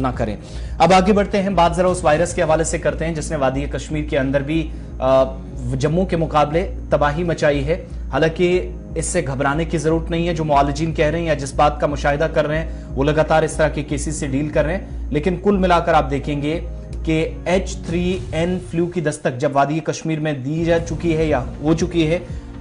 ना करें। अब आगे बढ़ते हैं, बात जरा उस वायरस के हवाले से करते हैं जिसने वादी कश्मीर के अंदर भी जम्मू के मुकाबले तबाही मचाई है। हालांकि इससे घबराने की जरूरत नहीं है। जो मुआलिजीन कह रहे हैं या जिस बात का मुशाहिदा कर रहे हैं वो लगातार इस तरह के केसेस से डील कर रहे हैं, लेकिन कुल मिलाकर आप देखेंगे कि H3N फ्लू की दस्तक जब वादी कश्मीर में दी जा चुकी है या हो चुकी है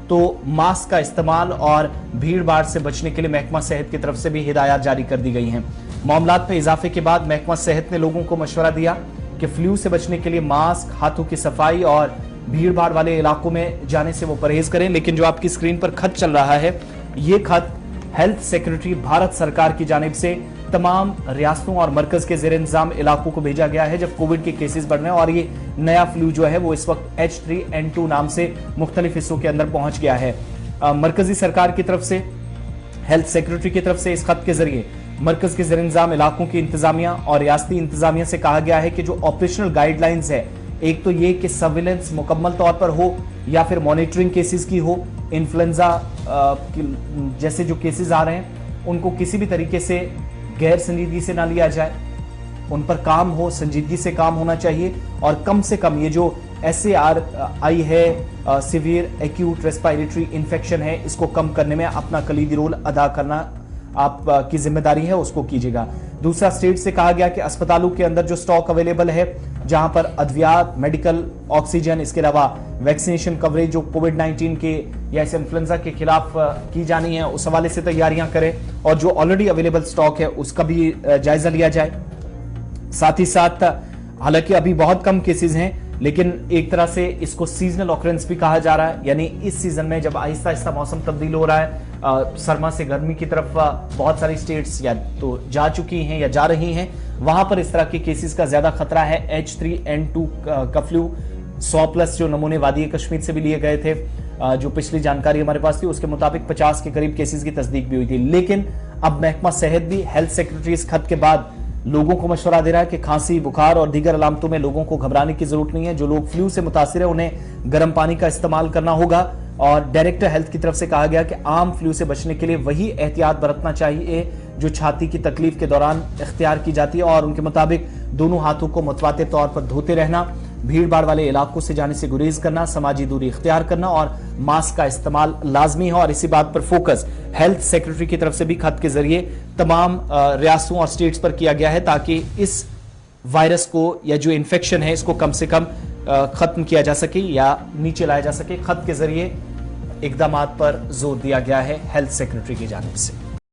तो मास्क का इस्तेमाल और भीड़ भाड़ से बचने के लिए महकमा सेहत की तरफ से भी हिदायत जारी कर दी गई हैं। मामलात में इजाफे के बाद महकमा सेहत ने लोगों को मशवरा दिया कि फ्लू से बचने के लिए मास्क, हाथों की सफाई और भीड़ भाड़ वाले इलाकों में जाने से वो परहेज करें। लेकिन जो आपकी स्क्रीन पर खत चल रहा है, ये खत हेल्थ सेक्रेटरी भारत सरकार की जानिब से तमाम रियासतों और मरकज के जेर इंतजाम इलाकों को भेजा गया है जब कोविड के केसेस बढ़ रहे हैं और ये नया फ्लू जो है वो इस वक्त H3N2 नाम से मुख्तलिफ हिस्सों के अंदर पहुंच गया है। मरकजी सरकार की तरफ से, हेल्थ सेक्रेटरी की तरफ से इस खत के जरिए मरकज के जेर इंतजाम इलाकों की इंतजामिया और रियासती इंतजामिया से कहा गया है कि जो ऑपरेशनल गाइडलाइंस है, एक तो ये कि सर्विलेंस मुकम्मल तौर पर हो या फिर मॉनिटरिंग केसेस की हो। इन्फ्लुएंजा जैसे जो केसेस आ रहे हैं उनको किसी भी तरीके से गैर संजीदगी से ना लिया जाए, उन पर काम हो, संजीदगी से काम होना चाहिए और कम से कम ये जो SARI है, सीवियर एक्यूट रेस्पिरेटरी इन्फेक्शन है, इसको कम करने में अपना कलीदी रोल अदा करना आपकी जिम्मेदारी है, उसको कीजिएगा। दूसरा, स्टेट से कहा गया कि अस्पतालों के अंदर जो स्टॉक अवेलेबल है, जहां पर अद्वियात, मेडिकल ऑक्सीजन, इसके अलावा वैक्सीनेशन कवरेज जो कोविड-19 के या इस इन्फ्लुएंजा के खिलाफ की जानी है, उस हवाले से तैयारियां करें और जो ऑलरेडी अवेलेबल स्टॉक है उसका भी जायजा लिया जाए। साथ ही साथ हालांकि अभी बहुत कम केसेस हैं लेकिन एक तरह से इसको सीजनल ऑकरेंस भी कहा जा रहा है, यानी इस सीजन में जब आहिस्ता आहिस्ता मौसम तब्दील हो रहा है, सरमा से गर्मी की तरफ बहुत सारी स्टेट्स या तो जा चुकी हैं या जा रही हैं, वहां पर इस तरह के केसेस का ज्यादा खतरा है। H3N2 का फ्लू 100+ जो नमूने वादी कश्मीर से भी लिए गए थे, जो पिछली जानकारी हमारे पास थी उसके मुताबिक 50 के करीब केसेस की तस्दीक भी हुई थी। लेकिन अब महकमा सेहत भी हेल्थ सेक्रेटरी इस खत के बाद लोगों को मशवरा दे रहा है कि खांसी, बुखार और दीगर अलामतों में लोगों को घबराने की जरूरत नहीं है। जो लोग फ्लू से मुतासिर है उन्हें गर्म पानी का इस्तेमाल करना होगा और डायरेक्टर हेल्थ की तरफ से कहा गया कि आम फ्लू से बचने के लिए वही एहतियात बरतना चाहिए जो छाती की तकलीफ के दौरान इख्तियार की जाती है और उनके मुताबिक दोनों हाथों को मुतवातिर तौर पर धोते रहना, भीड़ भाड़ वाले इलाकों से जाने से गुरेज करना, समाजी दूरी इख्तियार करना और मास्क का इस्तेमाल लाजमी है। और इसी बात पर फोकस हेल्थ सेक्रेटरी की तरफ से भी खत के जरिए तमाम रियासतों और स्टेट्स पर किया गया है ताकि इस वायरस को या जो इन्फेक्शन है इसको कम से कम खत्म किया जा सके या नीचे लाया जा सके। खत के जरिए इकदामात पर जोर दिया गया है हेल्थ सेक्रेटरी की जानिब से।